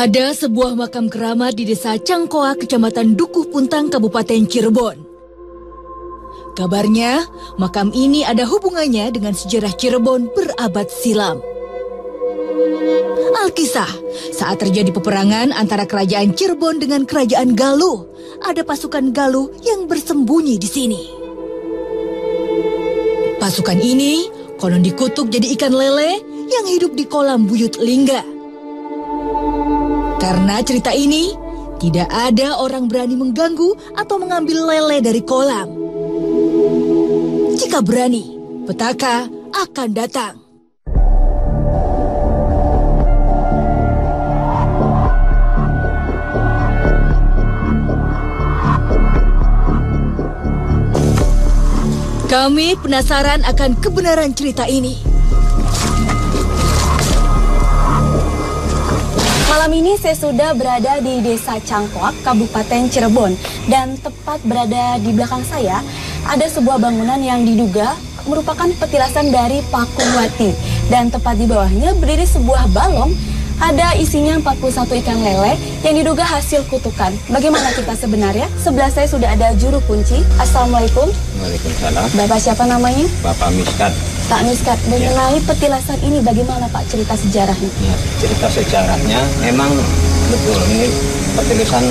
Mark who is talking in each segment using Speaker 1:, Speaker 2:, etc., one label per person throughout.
Speaker 1: Ada sebuah makam keramat di desa Cangkoa, Kecamatan Dukuh Puntang, Kabupaten Cirebon. Kabarnya, makam ini ada hubungannya dengan sejarah Cirebon berabad silam. Alkisah, saat terjadi peperangan antara kerajaan Cirebon dengan kerajaan Galuh, ada pasukan Galuh yang bersembunyi di sini. Pasukan ini konon dikutuk jadi ikan lele yang hidup di kolam Buyut Lingga. Karena cerita ini, tidak ada orang berani mengganggu atau mengambil lele dari kolam. Jika berani, petaka akan datang. Kami penasaran akan kebenaran cerita ini.
Speaker 2: Malam ini saya sudah berada di Desa Cangkoa, Kabupaten Cirebon. Dan tepat berada di belakang saya, ada sebuah bangunan yang diduga merupakan petilasan dari Pakuwati. Dan tepat di bawahnya berdiri sebuah balong, ada isinya 41 ikan lele yang diduga hasil kutukan. Bagaimana kita sebenarnya? Sebelah saya sudah ada juru kunci. Assalamualaikum.
Speaker 3: Waalaikumsalam.
Speaker 2: Bapak siapa namanya?
Speaker 3: Bapak Miskat.
Speaker 2: Pak Miskat, mengenai petilasan ini bagaimana Pak cerita sejarahnya?
Speaker 3: Ya, cerita sejarahnya memang betul, ini petilasan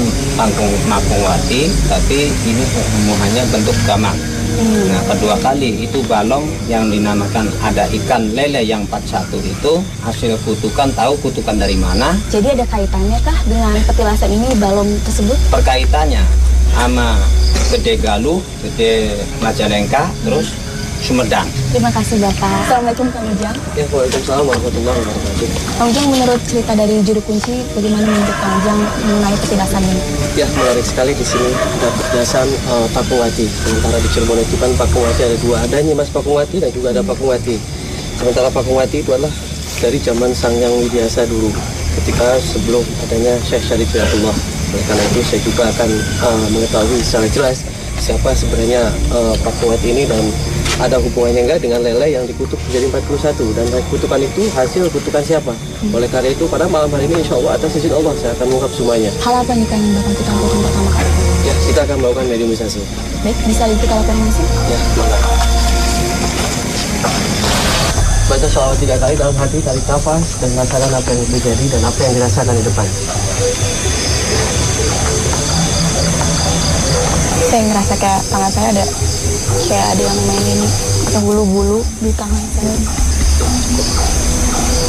Speaker 3: Pakuwati, tapi ini hanya bentuk gamang. Nah, kedua kali itu balong yang dinamakan ada ikan lele yang 41 itu hasil kutukan. Tahu kutukan dari mana?
Speaker 2: Jadi ada kaitannya kah dengan petilasan ini, balong tersebut?
Speaker 3: Perkaitannya sama Gede Galuh, Gede Majalengka, terus Sumedang.
Speaker 2: Terima kasih Bapak. Assalamualaikum Kang Ujang.
Speaker 3: Ya, waalaikumsalam warahmatullahi wabarakatuh.
Speaker 2: Kang Ujang, menurut cerita dari juru kunci, bagaimana menurut Kang Ujang mengenai petilasan ini?
Speaker 4: Ya, menarik sekali di sini ada petilasan Pakuwati. Sementara di Cirebon itu kan Pakuwati ada dua, ada Nyimas Pakuwati dan juga ada Pakuwati. Sementara Pakuwati itu adalah dari zaman Sang Hyang Widiasa dulu, ketika sebelum adanya Syekh Syarif Hidayatullah. Oleh karena itu saya juga akan mengetahui secara jelas siapa sebenarnya Pakuwati ini dan ada hubungannya enggak dengan lele yang dikutuk menjadi 41, dan kutukan itu hasil kutukan siapa. Oleh karena itu pada malam hari ini insya Allah atas izin Allah saya akan mengungkap semuanya.
Speaker 2: Hal apa nih Kang yang bakal kita lakukan pertama kali?
Speaker 4: Ya, kita akan melakukan mediumisasi.
Speaker 2: Baik, bisa kita lakukan langsung?
Speaker 4: Ya, mangga. Baca sholawat 3 kali dalam hati, tarik nafas dan rasakan apa yang terjadi dan apa yang dirasakan di depan.
Speaker 2: Saya ngerasa kayak tangan saya ada yang mainin atau bulu-bulu di tangan saya.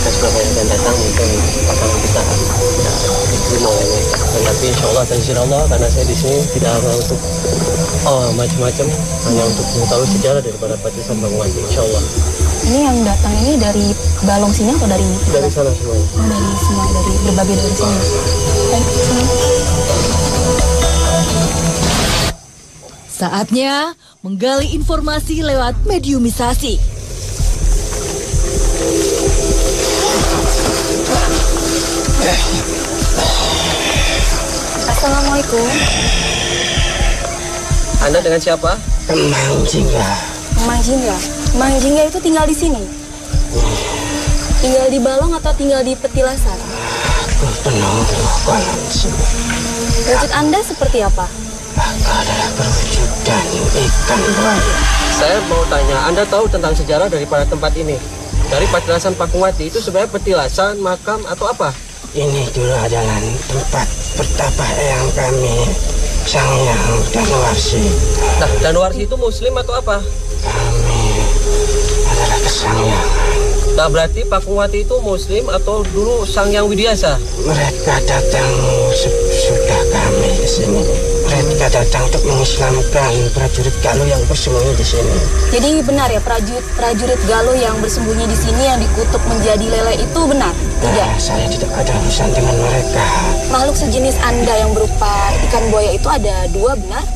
Speaker 4: Kasih yang akan datang mungkin pasangan kita tidak diterima oleh mereka. Tapi insya Allah atas izin Allah, karena saya di sini tidak hanya untuk macam-macam, hanya untuk mengetahui sejarah daripada petilasan Pakuwati. Insya Allah.
Speaker 2: Ini yang datang ini dari balong sini atau dari?
Speaker 4: Dari sana semuanya.
Speaker 2: Dari semua, dari berbagai dari sini. Baik, sini.
Speaker 1: Saatnya menggali informasi lewat mediumisasi.
Speaker 2: Assalamualaikum.
Speaker 4: Anda dengan siapa?
Speaker 3: Emang Jingga.
Speaker 2: Mang Jingga. Mang Jingga itu tinggal di sini? Tinggal di balong atau tinggal di petilasan?
Speaker 3: Penunggu kolam sini.
Speaker 2: Wujud Anda seperti apa?
Speaker 3: Aku adalah perwujudan ikan buaya.
Speaker 4: Saya mau tanya, Anda tahu tentang sejarah daripada tempat ini? Dari petilasan Pakuwati itu sebenarnya petilasan, makam atau apa?
Speaker 3: Ini dulu adalah tempat pertapa eyang kami, Sang Hyang Danuwarsi.
Speaker 4: Nah, Danuwarsi itu muslim atau apa?
Speaker 3: Kami adalah kesangyangan.
Speaker 4: Nah, berarti Pakuwati itu muslim atau dulu Sang Hyang Widiasa?
Speaker 3: Mereka datang sudah kami di sini. Mereka datang untuk mengislamkan prajurit Galuh yang bersembunyi di sini.
Speaker 2: Jadi benar ya prajurit Galuh yang bersembunyi di sini yang dikutuk menjadi lele itu benar? Tidak.
Speaker 3: Nah, saya tidak ada urusan dengan mereka.
Speaker 2: Makhluk sejenis Anda yang berupa ikan buaya itu ada dua, benar?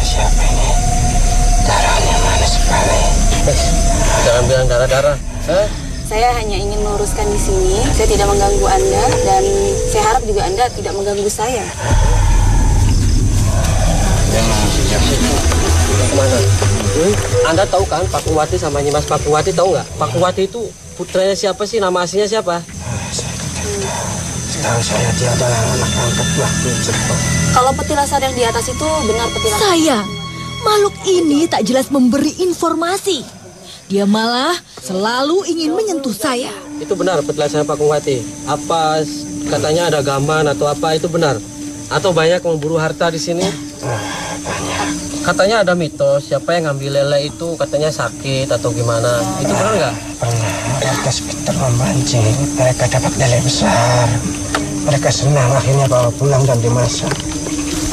Speaker 3: Siapa ini? Darahnya manis sekali.
Speaker 4: Jangan bilang darah-darah.
Speaker 2: Saya hanya ingin meluruskan di sini. Saya tidak mengganggu Anda dan saya harap juga Anda tidak mengganggu saya.
Speaker 4: Kemana? Anda tahu kan Pakuwati sama Nyimas Pakuwati, tahu nggak? Pakuwati itu putranya siapa sih? Nama aslinya siapa?
Speaker 3: Saya tidak tahu.
Speaker 5: Setahu saya dia adalah anak angkat waktu Cirebon.
Speaker 2: Kalau petilasan yang di atas itu benar petilasan?
Speaker 1: Sayang, makhluk ini tak jelas memberi informasi. Dia malah selalu ingin menyentuh saya.
Speaker 4: Itu benar petilasan Pak Kungwati. Apa katanya ada gaman atau apa, itu benar? Atau banyak memburu harta di sini?
Speaker 5: Banyak.
Speaker 4: Katanya ada mitos, siapa yang ngambil lele itu katanya sakit atau gimana. Itu benar nggak?
Speaker 5: Pernah warga sekitar memancing, mereka dapat lele besar. Mereka senang, akhirnya bawa pulang dan dimasak.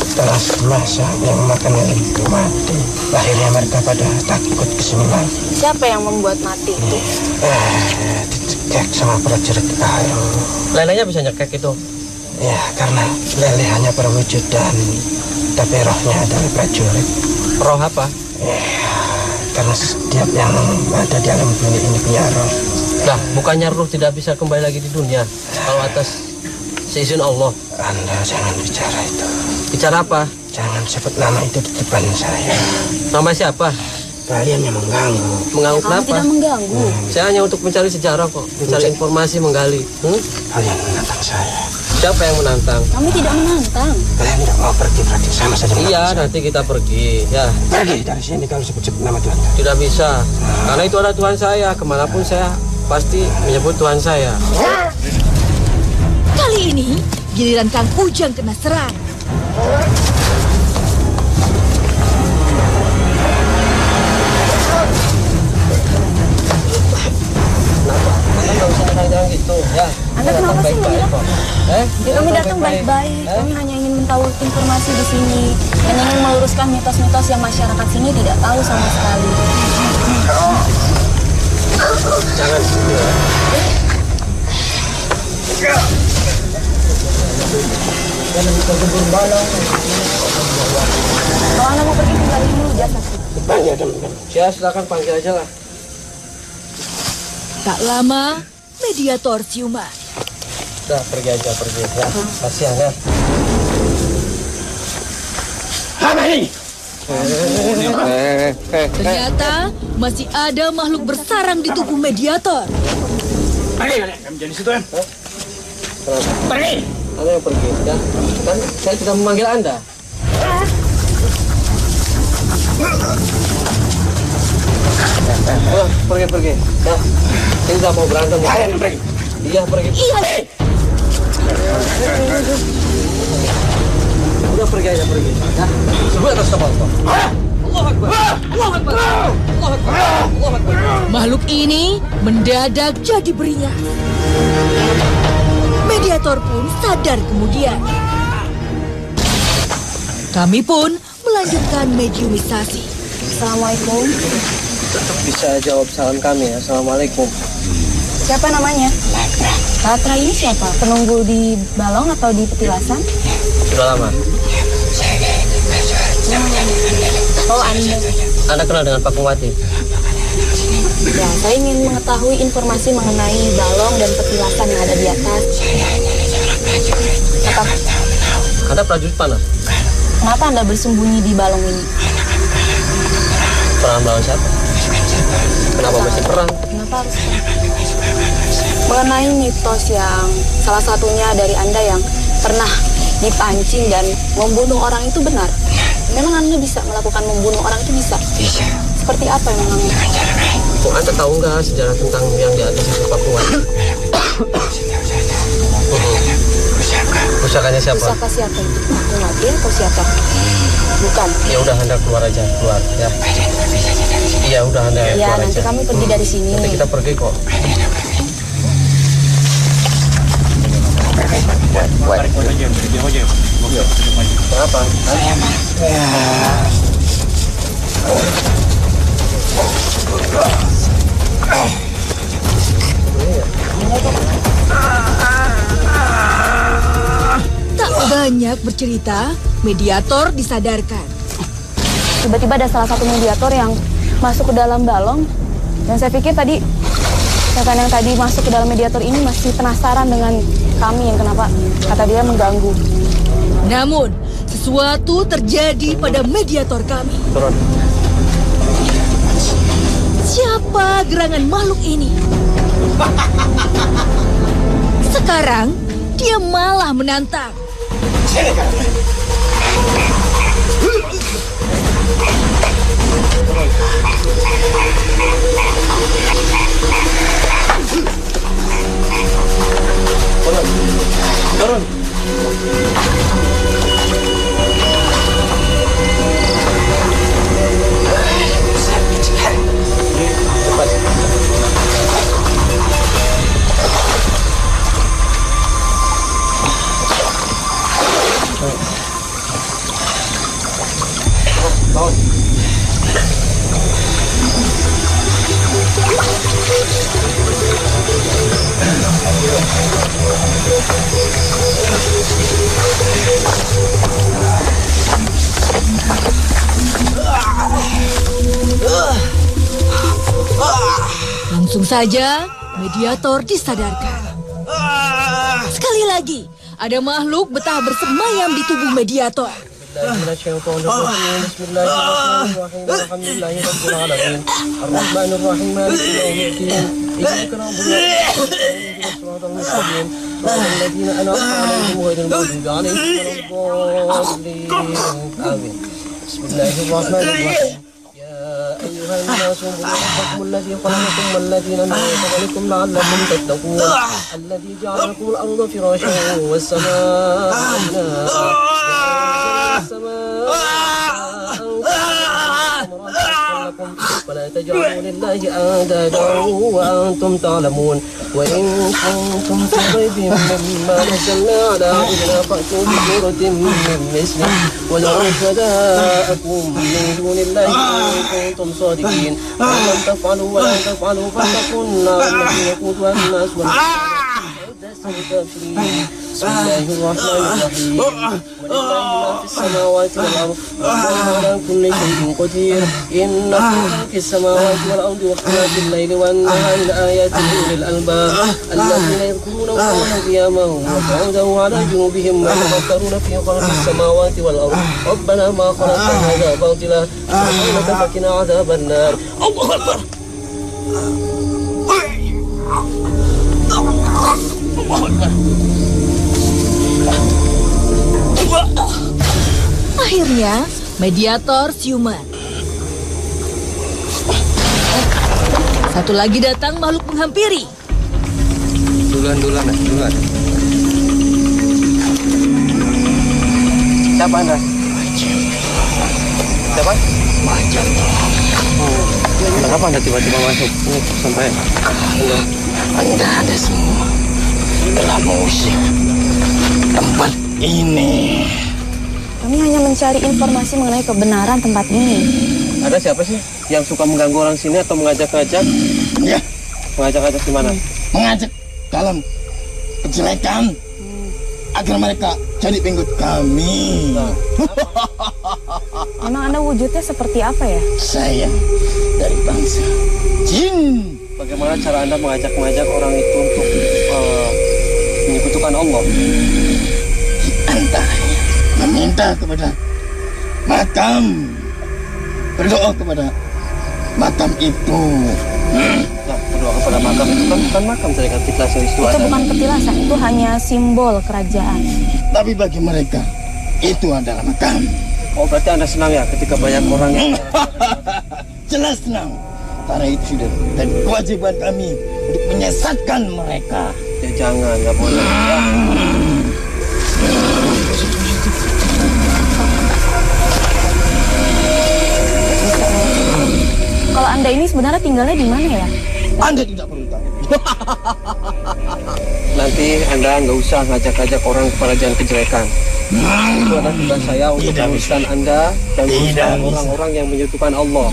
Speaker 5: Setelah dimasak, yang makan lele itu mati. Akhirnya mereka pada takut kesini lagi.
Speaker 2: Siapa yang membuat mati itu?
Speaker 5: Dicekek sama prajurit air.
Speaker 4: Lelenya bisa nyekek itu?
Speaker 5: Ya, karena lele hanya perwujudan, tapi rohnya adalah prajurit.
Speaker 4: Roh apa?
Speaker 5: Ya, karena setiap yang ada di alam dunia ini punya roh.
Speaker 4: Nah, bukannya roh tidak bisa kembali lagi di dunia kalau atas seizin Allah?
Speaker 5: Anda jangan bicara itu.
Speaker 4: Bicara apa?
Speaker 5: Jangan sebut nama itu di depan saya.
Speaker 4: Nama siapa?
Speaker 5: Kalian yang mengganggu.
Speaker 4: Mengganggu
Speaker 2: Kamu
Speaker 4: kenapa?
Speaker 2: tidak mengganggu.
Speaker 4: Saya hanya untuk mencari sejarah kok, mencari informasi, menggali.
Speaker 5: Kalian menantang saya.
Speaker 4: Siapa yang menantang?
Speaker 2: Kami tidak menantang.
Speaker 5: Kalian tidak mau pergi berarti sama saja.
Speaker 4: Iya, nanti kita pergi. Ya,
Speaker 5: Pergi dari sini kalau sebut-sebut nama Tuhan.
Speaker 4: tidak bisa. Karena itu ada Tuhan saya. Kemanapun saya pasti menyebut Tuhan saya.
Speaker 1: Kali ini, giliran Kang Ujang kena serang.
Speaker 4: Anda nggak usah nyerang gitu, ya.
Speaker 2: Anda kenapa sih
Speaker 4: baik-baik kok.
Speaker 2: Ya, kami datang baik-baik. Kami hanya ingin mengetahui informasi di sini. Hanya ingin meluruskan mitos-mitos yang masyarakat sini tidak tahu sama sekali.
Speaker 4: Jangan gitu ya.
Speaker 2: Kalau Anda mau pergi tinggal dulu jasa.
Speaker 5: Banyak teman-teman.
Speaker 4: Ya, silakan panggil aja lah.
Speaker 1: Tak lama, mediator siuman.
Speaker 4: Udah, pergi aja, pergi. Ya, kasihan ya.
Speaker 5: Apa ini?
Speaker 1: Ternyata masih ada makhluk bersarang di tubuh mediator.
Speaker 5: Pergi kalian. Kamu jadi situ kan? Pergi.
Speaker 4: Anda yang pergi, ya. Kan saya tidak memanggil Anda. Pergi. Ya, saya nggak mau berantem.
Speaker 5: Kalian pergi.
Speaker 4: Iya, pergi.
Speaker 1: Iya,
Speaker 4: Udah pergi aja, pergi. Ya, gue atas kapal kok. Allah Akbar. Allah Akbar. Allah Akbar. Allah Akbar.
Speaker 1: makhluk ini mendadak jadi beringas. Mediator pun sadar kemudian. Kami pun melanjutkan mediumisasi.
Speaker 2: Assalamualaikum.
Speaker 4: Bisa jawab salam kami ya. Assalamualaikum.
Speaker 2: Siapa namanya? Latra ini siapa? Penunggu di balong atau di petilasan?
Speaker 4: Sudah lama.
Speaker 2: Oh, Anda.
Speaker 4: Anda kenal dengan Pak Kungwati?
Speaker 2: Ya, saya ingin mengetahui informasi mengenai balong dan petilasan yang ada di atas.
Speaker 4: Anda prajurit mana?
Speaker 2: Kenapa Anda bersembunyi di balong ini?
Speaker 4: Perang melawan siapa? Kenapa mesti perang?
Speaker 2: Kenapa harus mengenai mitos yang salah satunya dari Anda yang pernah dipancing dan membunuh orang itu benar? Memang Anda bisa melakukan membunuh orang itu bisa?
Speaker 5: Bisa.
Speaker 2: Seperti apa memangnya?
Speaker 4: Kok Anda tahu nggak sejarah tentang yang di atas itu Pak Kungwati? Pusakanya siapa?
Speaker 2: Pusaka siapa itu? Aku mati atau siapa? Bukan.
Speaker 4: Ya udah Anda keluar aja, keluar ya. Iya udah Anda
Speaker 2: Ya,
Speaker 4: keluar
Speaker 2: nanti
Speaker 4: aja.
Speaker 2: kami pergi dari sini.
Speaker 4: Nanti kita pergi kok. Kenapa?
Speaker 1: Tak banyak bercerita, mediator disadarkan.
Speaker 2: Tiba-tiba ada salah satu mediator yang masuk ke dalam balong. Dan saya pikir tadi setan yang tadi masuk ke dalam mediator ini masih penasaran dengan kami yang kenapa kata dia mengganggu.
Speaker 1: Namun, sesuatu terjadi pada mediator kami.
Speaker 4: Turun.
Speaker 1: Siapa gerangan makhluk ini? Sekarang, dia malah menantang.
Speaker 5: Sini kalian.
Speaker 4: Turun.
Speaker 1: Langsung saja, mediator disadarkan. Sekali lagi, ada makhluk betah bersemayam di tubuh mediator.
Speaker 4: Bismillahirrahmanirrahim. Alhamdulillahirabbil alamin. Arrahmanirrahim. Maliki yaumiddin. Iyyaka na'budu wa iyyaka nasta'in. Shiratal mustaqim. Shiratal ladzina an'amta 'alaihim ghairil maghdubi 'alaihim waladdallin. Amin. Bismillahirrahmanirrahim. أيها الناس اعبدوا ربكم الذي خلقكم والذين من قبلكم لعلكم تتقون الذي جعل لكم الأرض فراشا والسماء فلا تجعلوا لله أندادا وأنتم تعلمون وإن كنتم في ريب مما نزلنا على عبدنا فأتوا بسورة من مثله ودعوا شهداءكم من دون الله إن كنتم صادقين وإن لم تفعلوا ولن تفعلوا فاتقوا النار التي وقودها الناس بسم الله الرحمن الرحيم ولله ما في السماوات والأرض والله على كل شيء قدير إن في خلق السماوات والأرض واختلاف الليل والنهار لآيات لأولي الألباب الذين يذكرون الله قياما وقعودا وعلى جنوبهم ويتفكرون في خلق السماوات والأرض ربنا ما خلقت هذا باطلا سبحانك فقنا عذاب النار الله أكبر الله أكبر.
Speaker 1: Akhirnya, mediator siuman. Satu lagi datang makhluk menghampiri.
Speaker 4: Duluan. Siapa Anda? Siapa? Macan. Kenapa Anda tiba-tiba masuk? Sampai
Speaker 5: Anda semua telah mengusir tempat ini.
Speaker 2: Kami hanya mencari informasi mengenai kebenaran tempat ini.
Speaker 4: Ada siapa sih yang suka mengganggu orang sini atau mengajak-ajak?
Speaker 5: Ya,
Speaker 4: Mengajak-ajak di mana?
Speaker 5: mengajak dalam kejelekan agar mereka jadi pengikut kami.
Speaker 2: Memang Anda wujudnya seperti apa ya?
Speaker 5: Saya dari bangsa jin.
Speaker 4: Bagaimana cara Anda mengajak-ngajak orang itu untuk menyekutukan Allah?
Speaker 5: Antaranya meminta kepada makam, berdoa kepada makam itu.
Speaker 4: Nah, berdoa kepada makam itu kan bukan makam, saya kan petilasan itu
Speaker 2: Itu
Speaker 4: ada.
Speaker 2: bukan petilasan, itu hanya simbol kerajaan.
Speaker 5: Tapi bagi mereka itu adalah makam.
Speaker 4: Oh, berarti Anda senang ya ketika banyak orang yang
Speaker 5: Jelas senang. Karena itu sudah dan kewajiban kami untuk menyesatkan mereka.
Speaker 4: ya jangan, nggak boleh. Ya.
Speaker 2: Kalau Anda ini sebenarnya tinggalnya di mana ya?
Speaker 5: Anda tidak perlu tahu.
Speaker 4: Nanti Anda nggak usah ngajak-ngajak orang kepada jalan kejelekan. Itu adalah tugas saya untuk
Speaker 5: Tidak
Speaker 4: meneruskan Anda dan
Speaker 5: Tidak
Speaker 4: meneruskan
Speaker 5: bisa.
Speaker 4: orang-orang yang menyekutukan Allah.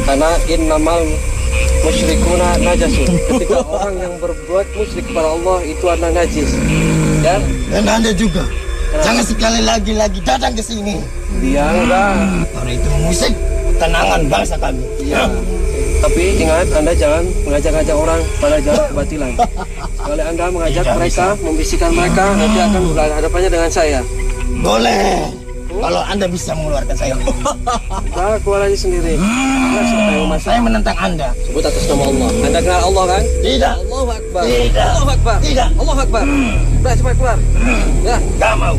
Speaker 4: Karena innamal musyrikuna najasun. Ketika orang yang berbuat musyrik kepada Allah itu adalah najis. Dan
Speaker 5: Dan Anda juga jangan sekali lagi datang ke sini.
Speaker 4: dia enggak.
Speaker 5: Karena itu mengusik ketenangan bangsa kami.
Speaker 4: Iya. Tapi ingat, Anda jangan mengajak-ngajak orang pada jalan kebatilan. Kalau Anda mengajak
Speaker 5: Tidak
Speaker 4: mereka, membisikkan mereka, nanti akan berhadapannya dengan saya.
Speaker 5: Boleh. Kalau Anda bisa mengeluarkan saya.
Speaker 4: Nah, keluar aja sendiri.
Speaker 5: Saya menentang Anda.
Speaker 4: Sebut atas nama Allah. Anda kenal Allah kan?
Speaker 5: Tidak.
Speaker 4: Allahu Akbar.
Speaker 5: Tidak.
Speaker 4: Allahu Akbar.
Speaker 5: Tidak.
Speaker 4: Allahu Akbar. Udah, cepat keluar. Ya.
Speaker 5: Gak mau.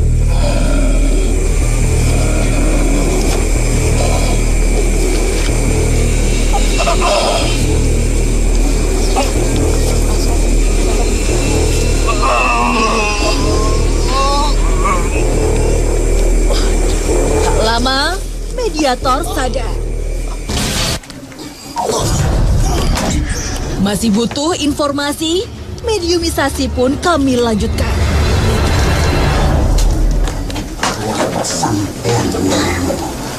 Speaker 1: Tak lama, mediator sadar. Masih butuh informasi? Mediumisasi pun kami lanjutkan.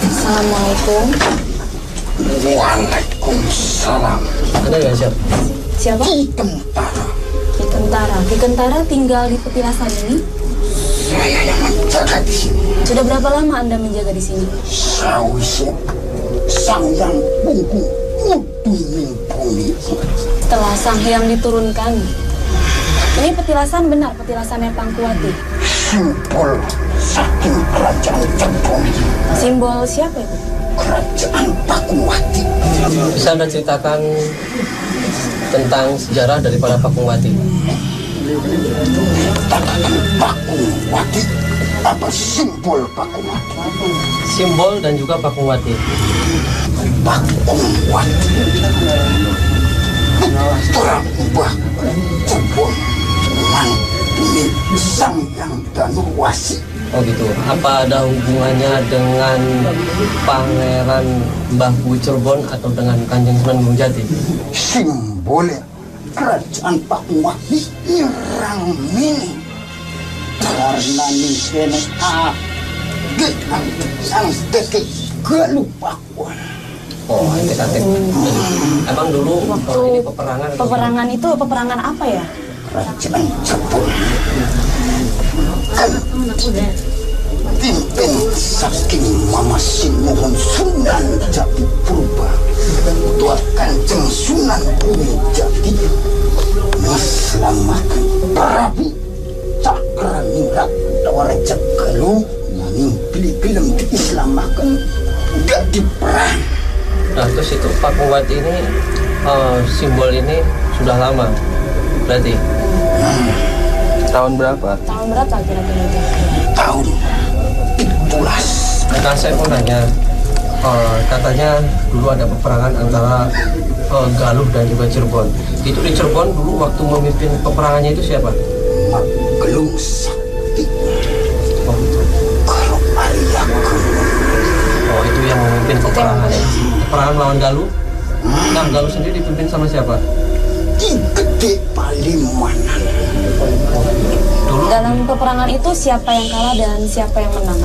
Speaker 2: Assalamualaikum.
Speaker 5: Waalaikumsalam.
Speaker 4: Anda nggak siap?
Speaker 2: Siapa?
Speaker 5: Tentara.
Speaker 2: Ki Kentara. Ki Kentara tinggal di petilasan ini.
Speaker 5: Saya yang menjaga di sini.
Speaker 2: Sudah berapa lama Anda menjaga di sini?
Speaker 5: Sawisnya sang yang punggung mutumin bumi.
Speaker 2: Setelah Sang Hyang diturunkan. Ini petilasan benar, petilasannya Pangkuwati.
Speaker 5: Simbol saking kerajaan Cirebon.
Speaker 2: Simbol siapa itu?
Speaker 5: Kerajaan Pakuwati.
Speaker 4: Bisa Anda ceritakan tentang sejarah daripada Pakuwati?
Speaker 5: Katakan Pakuwati. Apa simbol Pakuwati?
Speaker 4: Simbol dan juga Pakuwati.
Speaker 5: Pakuwati. Putra Mbah Cirebon. Mantune Sang Hyang Danuwasi.
Speaker 4: Oh gitu. Apa ada hubungannya dengan Pangeran Mbah Bui Cirebon atau dengan Kanjeng Sunan Gunung Jati?
Speaker 5: Simbolnya kerajaan Pakuwati nyerang ini. Karena ini kene gekan sang dekik gelupakuan.
Speaker 4: Oh, antikatif. Emang dulu ini peperangan?
Speaker 2: Peperangan itu peperangan apa ya?
Speaker 5: Kerajaan Cirebon kan pimpin saking Mama Sinuhun Sunan Jati Purba tua Kanjeng Sunan Gunung Jati menyelamatkan Prabu Cakraningrat Dawaraja Galuh nanging pilih-pilih diislamahkan gak diperang.
Speaker 4: Nah, terus itu Pakuwati ini simbol ini sudah lama berarti? Tahun berapa?
Speaker 2: Tahun berapa kira-kira itu?
Speaker 5: Tahun 17.
Speaker 4: Nah, saya mau nanya, katanya dulu ada peperangan antara Galuh dan juga Cirebon. Itu di Cirebon dulu waktu memimpin peperangannya itu siapa?
Speaker 5: Magelung Sakti.
Speaker 4: Oh, itu.
Speaker 5: Kalau Arya
Speaker 4: Oh, itu yang memimpin peperangan.
Speaker 2: memimpin.
Speaker 4: Peperangan melawan Galuh. Nah, Galuh sendiri dipimpin sama siapa?
Speaker 5: Ki Gede Palimanan.
Speaker 4: Dulu
Speaker 2: Dalam peperangan itu siapa yang kalah dan siapa yang menang?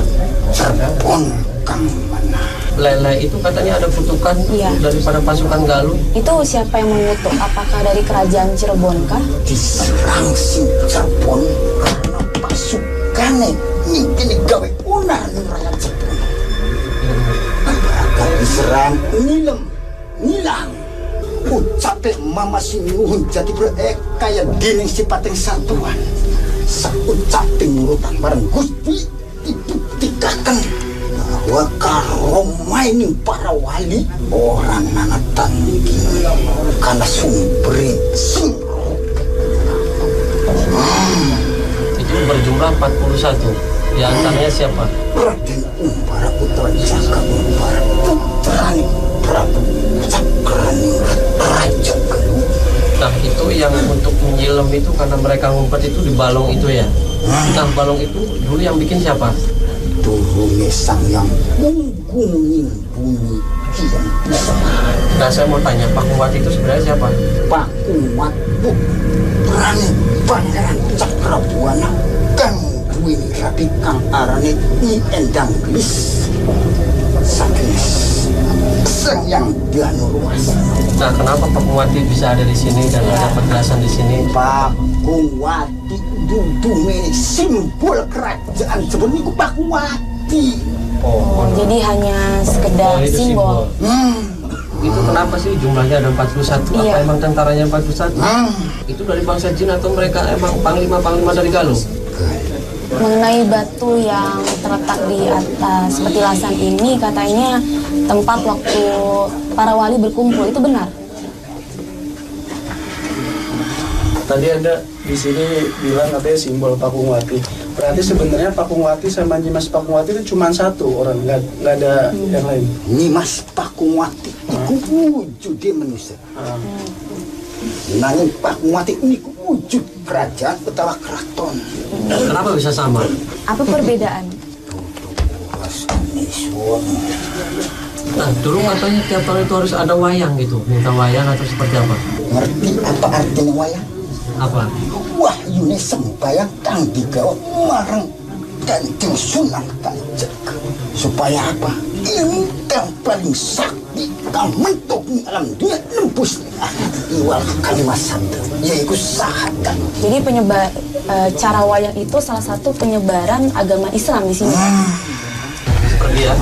Speaker 5: Cirebon kang menang.
Speaker 4: Lele itu katanya ada kutukan
Speaker 2: Iya.
Speaker 4: daripada pasukan Galuh.
Speaker 2: Itu siapa yang mengutuk? Apakah dari kerajaan Cirebon kah?
Speaker 5: Diserang si Cirebon karena pasukannya mungkin gawe punah ning rakyat Cirebon. Bakal diserang nilang. Ucape Mama Sinuhun Jati kaya dinding sipating satuan. Saucape nurutan bareng Gusti dibuktikan bahwa karomaining para wali orang nanatan gini karena sumber sing
Speaker 4: Itu berjumlah 41. Di antaranya siapa?
Speaker 5: Raden Umbara Putra Jaka Umbara Putrani Prabu Cakraningrat Raja Galuh.
Speaker 4: Nah, itu yang untuk menyilam itu karena mereka ngumpet itu di balong itu ya. Nah, balong itu dulu yang bikin siapa?
Speaker 5: Turunnya sang yang punggungin bumi kian besar.
Speaker 4: Nah, saya mau tanya, Pakuwati itu sebenarnya siapa?
Speaker 5: Pakuwat Putrani Pangeran Cakrabuana gangguin rapi kang arane Nyi Endang Gelis saking sang yang Danuwasi.
Speaker 4: Nah, kenapa Pakuwati bisa ada di sini dan ada penjelasan di sini?
Speaker 5: Pakuwati dudume simbol kerajaan sebenarnya ku Pakuwati.
Speaker 4: Oh,
Speaker 2: Jadi hanya sekedar
Speaker 4: itu
Speaker 2: simbol.
Speaker 4: Itu kenapa sih jumlahnya ada 41?
Speaker 2: Iya.
Speaker 4: Apa emang tentaranya 41? Itu dari bangsa jin atau mereka emang panglima-panglima dari Galuh?
Speaker 2: Mengenai batu yang terletak di atas petilasan ini, katanya tempat waktu para wali berkumpul, itu benar?
Speaker 6: Tadi ada di sini bilang katanya simbol Pakungwati. Berarti sebenarnya Pakungwati sama Nyimas Pakungwati itu cuma satu orang, nggak ada yang lain.
Speaker 7: Nyimas Pakungwati iku wujude manusia. Nanging Pakungwati niku wujud kerajaan utawa keraton.
Speaker 4: Kenapa bisa sama?
Speaker 2: Apa perbedaan?
Speaker 4: Nah, dulu katanya tiap tahun itu harus ada wayang gitu. Minta wayang atau seperti apa?
Speaker 7: Ngerti apa artinya wayang?
Speaker 4: Apa?
Speaker 7: Wahyune sembayang kang digawa marang Kanjeng Sunan Kalijaga. Supaya apa? Ilmu kang paling sakti kang mentok di alam dunia nembus iwal kalimasanda, yaitu sahadat.
Speaker 2: Jadi cara wayang itu salah satu penyebaran agama Islam di sini.
Speaker 4: Seperti ya.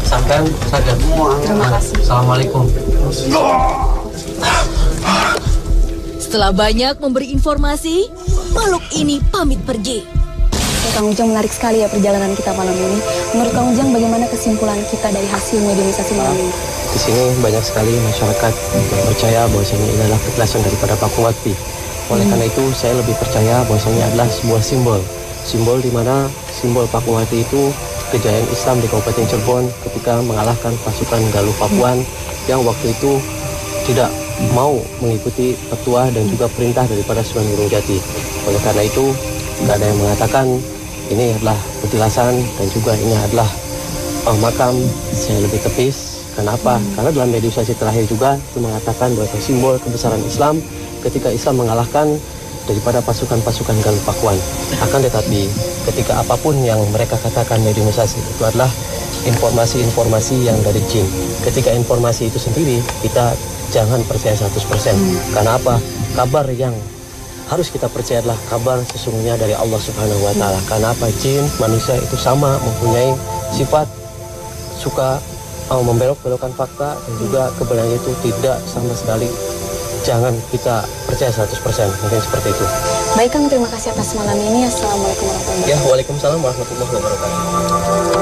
Speaker 4: Sampai saja.
Speaker 2: Terima kasih.
Speaker 4: Assalamualaikum.
Speaker 1: Setelah banyak memberi informasi, makhluk ini pamit pergi.
Speaker 2: Kang Ujang, menarik sekali ya perjalanan kita malam ini. Menurut Kang Ujang, bagaimana kesimpulan kita dari hasil mediumisasi malam ini?
Speaker 4: Di sini banyak sekali masyarakat yang percaya bahwasanya ini adalah petilasan daripada Pakungwati. Oleh karena itu, saya lebih percaya bahwasanya adalah sebuah simbol. Simbol di mana simbol Pakungwati itu kejayaan Islam di Kabupaten Cirebon ketika mengalahkan pasukan Galuh Papuan yang waktu itu tidak mau mengikuti petua dan juga perintah daripada Sunan Gunung Jati. Oleh karena itu, tidak ada yang mengatakan ini adalah petilasan dan juga ini adalah makam. Saya lebih tepis. Kenapa? Karena dalam mediumisasi terakhir juga itu mengatakan bahwa simbol kebesaran Islam ketika Islam mengalahkan daripada pasukan-pasukan Galuh Pakuan. Akan tetapi ketika apapun yang mereka katakan mediumisasi itu adalah informasi-informasi yang dari jin. Ketika informasi itu sendiri kita jangan percaya 100%. Karena apa? Kabar yang harus kita percaya adalah kabar sesungguhnya dari Allah Subhanahu wa taala. Karena apa? Jin, manusia itu sama, mempunyai sifat suka membelok-belokkan fakta dan juga kebenaran itu tidak sama sekali. Jangan kita percaya 100%. Mungkin seperti itu.
Speaker 2: Baik Kang, terima kasih atas malam ini. Assalamualaikum warahmatullahi wabarakatuh.
Speaker 4: Ya, waalaikumsalam warahmatullahi wabarakatuh.